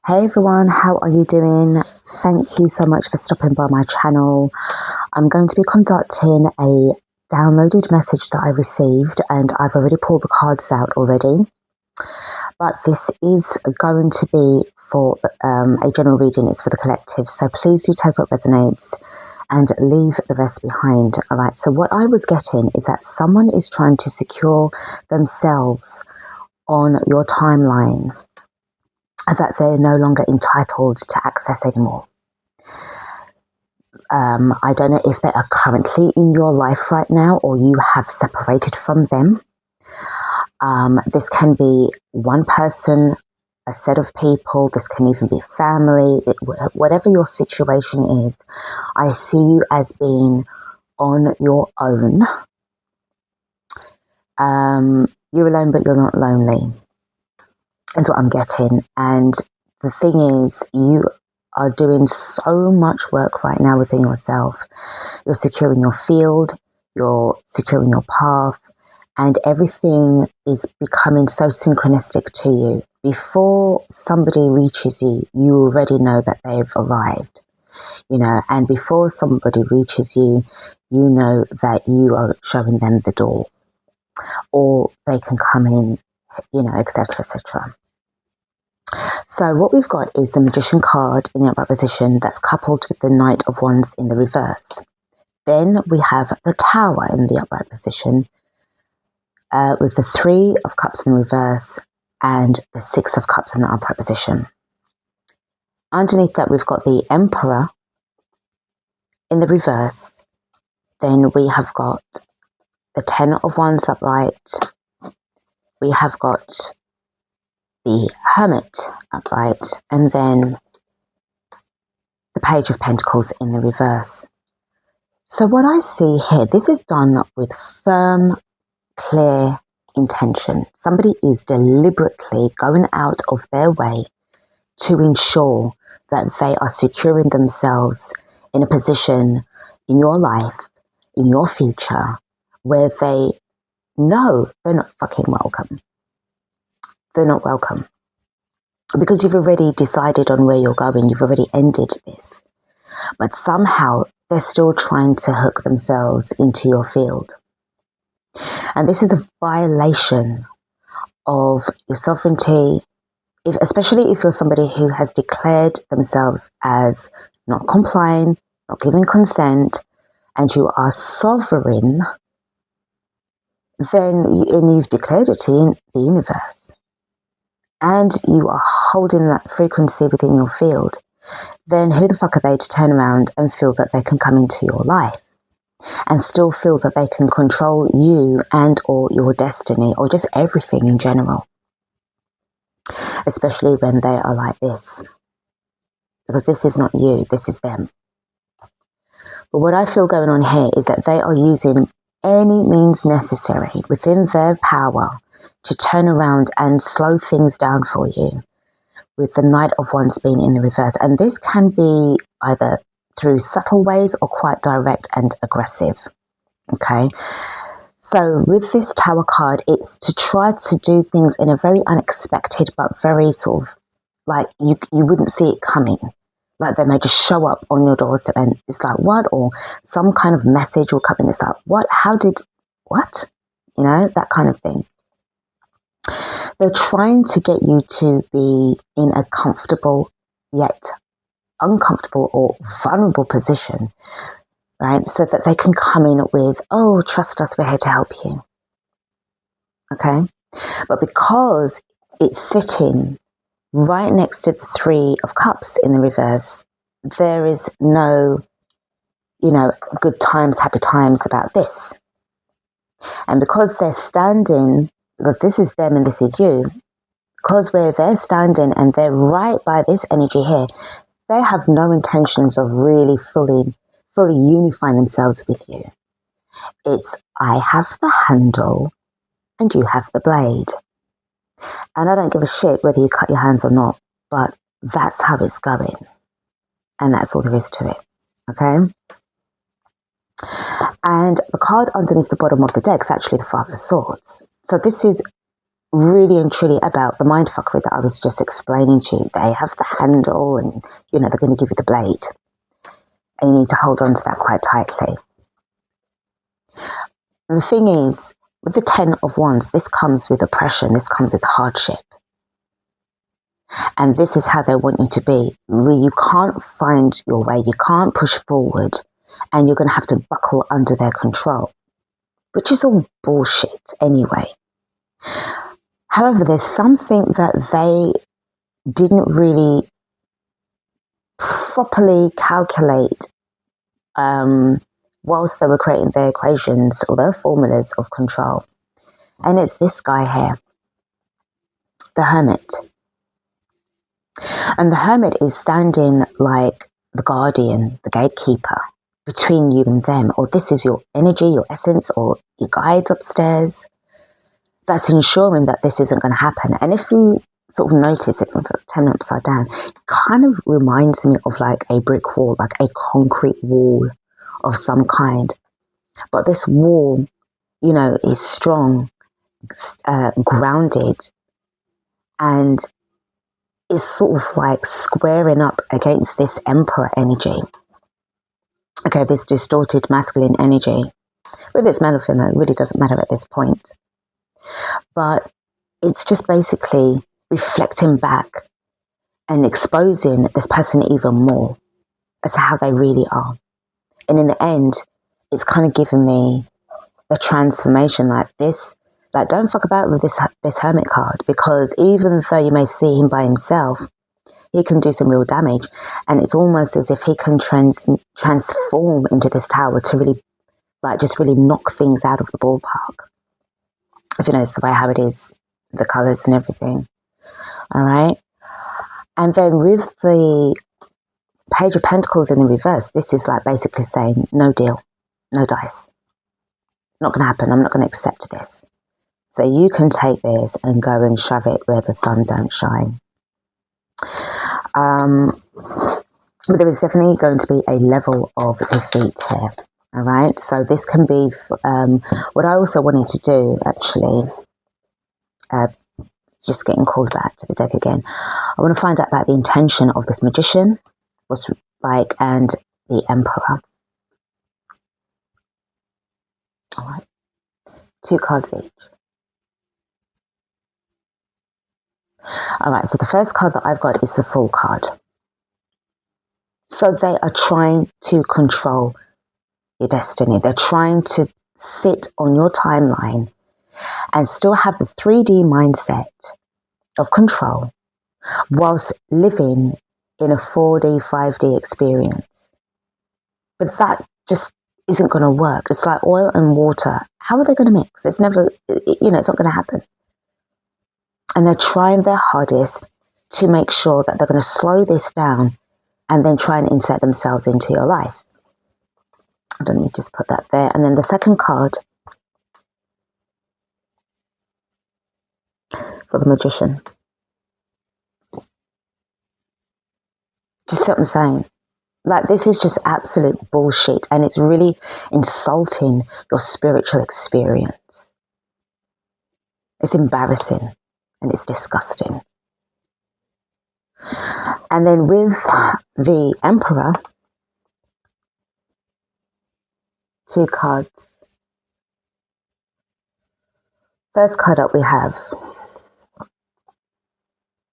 Hey everyone, how are you doing? Thank you so much for stopping by my channel. I'm going to be conducting a downloaded message that I received, and I've already pulled the cards out already. But this is going to be for a general reading. It's for the collective, so please do take what resonates and leave the rest behind. All right, so what I was getting is that someone is trying to secure themselves on your timeline, that they're no longer entitled to access anymore. I don't know if they are currently in your life right now or you have separated from them. This can be one person, a set of people, this can even be family, whatever your situation is. I see you as being on your own. You're alone, but you're not lonely. That's what I'm getting. And the thing is, you are doing so much work right now within yourself. You're securing your field, you're securing your path, and everything is becoming so synchronistic to you. Before somebody reaches you, you already know that they've arrived, and before somebody reaches you, you know that you are showing them the door, or they can come in, etc., etc. So what we've got is the Magician card in the upright position that's coupled with the Knight of Wands in the reverse. Then we have the Tower in the upright position with the Three of Cups in the reverse and the Six of Cups in the upright position. Underneath that, we've got the Emperor in the reverse. Then we have got the Ten of Wands upright. We have got the Hermit upright, and then the Page of Pentacles in the reverse. So what I see here, this is done with firm, clear intention. Somebody is deliberately going out of their way to ensure that they are securing themselves in a position in your life, in your future, where they know they're not fucking welcome. They're not welcome. Because you've already decided on where you're going, you've already ended this. But somehow they're still trying to hook themselves into your field. And this is a violation of your sovereignty, especially if you're somebody who has declared themselves as not complying, not giving consent, and you are sovereign, and you've declared it to the universe, and you are holding that frequency within your field, then who the fuck are they to turn around and feel that they can come into your life and still feel that they can control you and or your destiny or just everything in general? Especially when they are like this. Because this is not you, this is them. But what I feel going on here is that they are using any means necessary within their power to turn around and slow things down for you, with the Knight of Wands being in the reverse. And this can be either through subtle ways or quite direct and aggressive. Okay? So with this Tower card, it's to try to do things in a very unexpected but very sort of like you wouldn't see it coming. Like they may just show up on your doorstep and it's like, what? Or some kind of message will come in. It's like, what? What? That kind of thing. They're trying to get you to be in a comfortable yet uncomfortable or vulnerable position, right? So that they can come in with, oh, trust us, we're here to help you. Okay? But because it's sitting right next to the Three of Cups in the reverse, there is no, good times, happy times about this. And because they're standing, because this is them and this is you, because where they're standing and they're right by this energy here, they have no intentions of really fully unifying themselves with you. It's, I have the handle and you have the blade. And I don't give a shit whether you cut your hands or not, but that's how it's going. And that's all there is to it. Okay? And the card underneath the bottom of the deck is actually the Five of Swords. So this is really and truly about the mindfuckery that I was just explaining to you. They have the handle and, they're going to give you the blade. And you need to hold on to that quite tightly. And the thing is, with the 10 of Wands, this comes with oppression. This comes with hardship. And this is how they want you to be. You can't find your way. You can't push forward. And you're going to have to buckle under their control. Which is all bullshit anyway. However, there's something that they didn't really properly calculate whilst they were creating their equations or their formulas of control. And it's this guy here, the Hermit. And the Hermit is standing like the guardian, the gatekeeper between you and them. Or this is your energy, your essence, or your guides upstairs. That's ensuring that this isn't going to happen. And if you sort of notice it with 10 upside down, it kind of reminds me of like a brick wall, like a concrete wall of some kind. But this wall, is strong, grounded, and is sort of like squaring up against this Emperor energy. Okay, this distorted masculine energy. Whether it's male or female, it really doesn't matter at this point. But it's just basically reflecting back and exposing this person even more as to how they really are. And in the end, it's kind of giving me a transformation like this. Like, don't fuck about with this Hermit card, because even though you may see him by himself, he can do some real damage. And it's almost as if he can transform into this tower to really, just really knock things out of the ballpark. If you notice the way how it is, the colours and everything. All right. And then with the Page of Pentacles in the reverse, this is like basically saying, no deal, no dice. Not going to happen. I'm not going to accept this. So you can take this and go and shove it where the sun don't shine. But there is definitely going to be a level of defeat here. All right. So this can be what I also wanted to do, actually. Just getting called back to the deck again. I want to find out about the intention of this Magician, what's like, and the Emperor. All right. 2 cards each. All right. So the first card that I've got is the Fool card. So they are trying to control your destiny. They're trying to sit on your timeline and still have the 3D mindset of control whilst living in a 4D, 5D experience. But that just isn't going to work. It's like oil and water. How are they going to mix? It's never, it's not going to happen. And they're trying their hardest to make sure that they're going to slow this down and then try and insert themselves into your life. Let me just put that there. And then the second card for the Magician. Just what I'm saying. Like, this is just absolute bullshit, and it's really insulting your spiritual experience. It's embarrassing and it's disgusting. And then with the Emperor, 2 cards. First card up we have,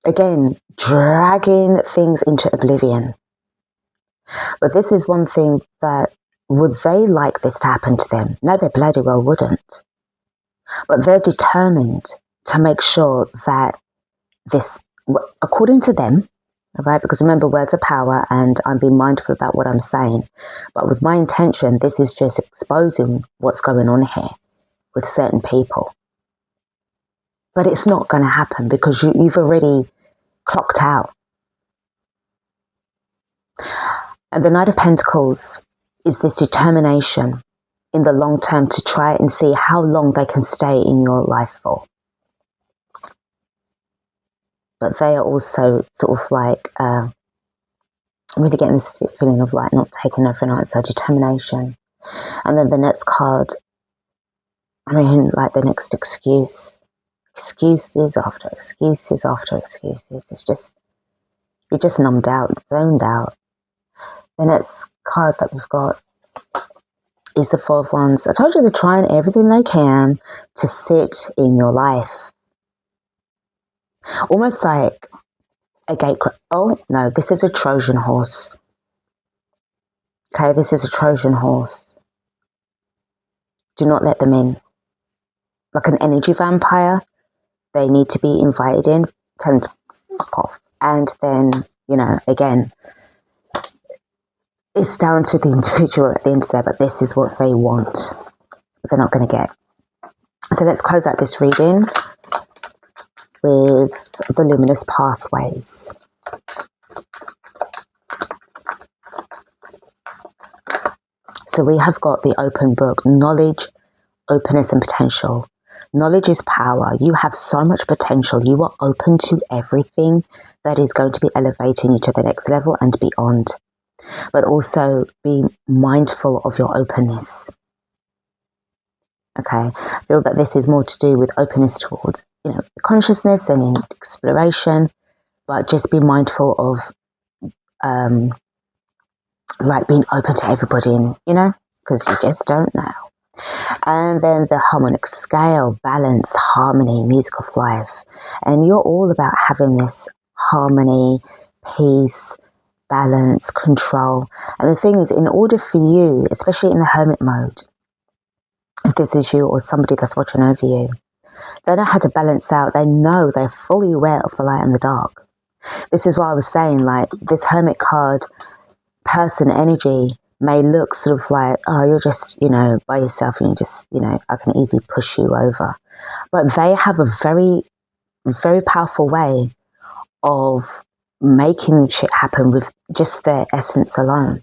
again, dragging things into oblivion. But this is one thing that, would they like this to happen to them? No, they bloody well wouldn't. But they're determined to make sure that this, according to them, all right, because remember, words are power, and I'm being mindful about what I'm saying. But with my intention, this is just exposing what's going on here with certain people. But it's not going to happen because you've already clocked out. And the Knight of Pentacles is this determination in the long term to try and see how long they can stay in your life for. But they are also sort of like, I'm really getting this feeling of like not taking no for an answer, determination. And then the next card, I mean, like the next excuse, excuses after excuses after excuses. You're just numbed out, zoned out. The next card that we've got is the Four of Wands. I told you they're trying everything they can to sit in your life. Almost like a gate. Oh, no, this is a Trojan horse. Okay, this is a Trojan horse. Do not let them in. Like an energy vampire, they need to be invited in, tend to fuck off. And then, you know, again, it's down to the individual at the end of the day, but this is what they want, but they're not going to get. So let's close out this reading with the luminous pathways. So we have got the open book, knowledge, openness and potential. Knowledge is power. You have so much potential. You are open to everything that is going to be elevating you to the next level and beyond. But also be mindful of your openness. Okay, I feel that this is more to do with openness towards, you know, consciousness and in exploration, but just be mindful of like being open to everybody, and you know, because you just don't know. And then the harmonic scale, balance, harmony, music of life, and you're all about having this harmony, peace, balance, control. And the thing is, in order for you, especially in the hermit mode, if this is you or somebody that's watching over you, they know how to balance out. They know, they're fully aware of the light and the dark. This is why I was saying, like, this hermit card person energy may look sort of like, oh, you're just, you know, by yourself and you just, you know, I can easily push you over. But they have a very, very powerful way of making shit happen with just their essence alone.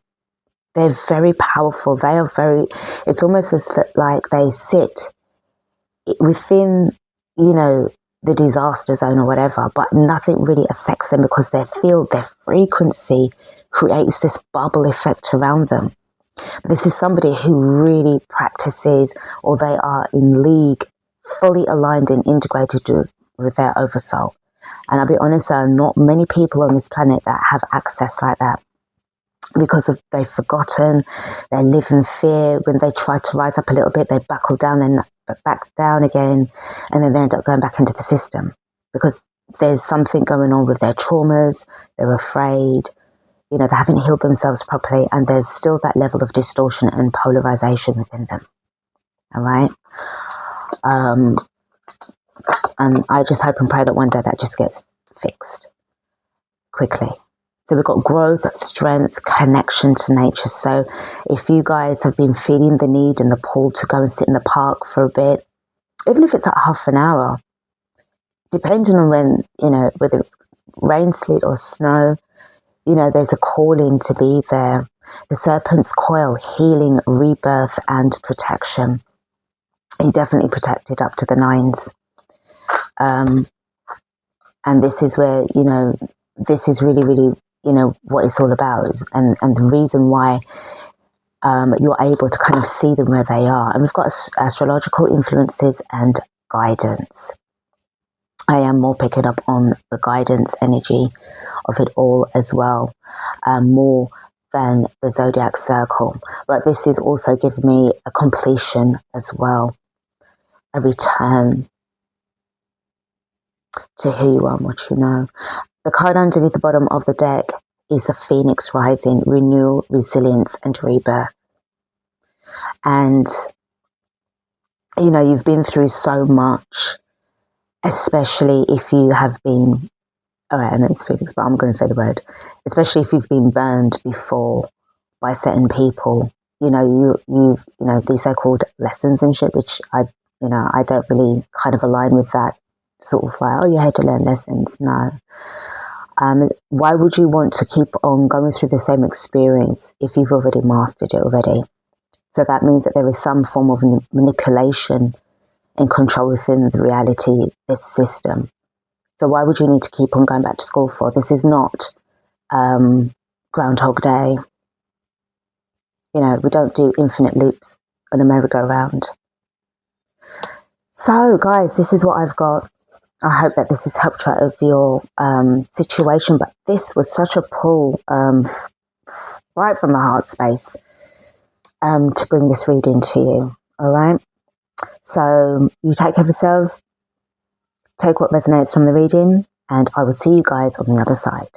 They're very powerful. They are very, it's almost as like they sit within, you know, the disaster zone or whatever, but nothing really affects them because their field, their frequency creates this bubble effect around them. This is somebody who really practices, or they are in league, fully aligned and integrated with their oversoul. And I'll be honest, there are not many people on this planet that have access like that, because of they've forgotten, they live in fear. When they try to rise up a little bit, they buckle down and back down again, and then they end up going back into the system because there's something going on with their traumas. They're afraid, you know, they haven't healed themselves properly, and there's still that level of distortion and polarization within them. All right. And I just hope and pray that one day that just gets fixed quickly. So we've got growth, strength, connection to nature. So if you guys have been feeling the need and the pull to go and sit in the park for a bit, even if it's like half an hour, depending on when, you know, whether it's rain, sleet or snow, you know, there's a calling to be there. The serpent's coil, healing, rebirth and protection. He definitely protected up to the nines. And this is where, you know, this is really, really, you know, what it's all about, and the reason why you're able to kind of see them where they are. And we've got astrological influences and guidance. I am more picking up on the guidance energy of it all as well, more than the zodiac circle. But this is also giving me a completion as well, a return to who you are and what you know. The card underneath the bottom of the deck is the Phoenix rising, renewal, resilience and rebirth. And, you know, you've been through so much, especially if you have been, all right, I know it's Phoenix, but I'm going to say the word, especially if you've been burned before by certain people. You know, you know, these so-called lessons and shit, which I don't really kind of align with that sort of like, oh, you had to learn lessons. No. Why would you want to keep on going through the same experience if you've already mastered it already? So that means that there is some form of manipulation and control within the reality, this system. So why would you need to keep on going back to school for? This is not Groundhog Day. You know, we don't do infinite loops on a merry-go-round. So, guys, this is what I've got. I hope that this has helped you out of your situation, but this was such a pull right from the heart space to bring this reading to you. All right. So you take care of yourselves, take what resonates from the reading, and I will see you guys on the other side.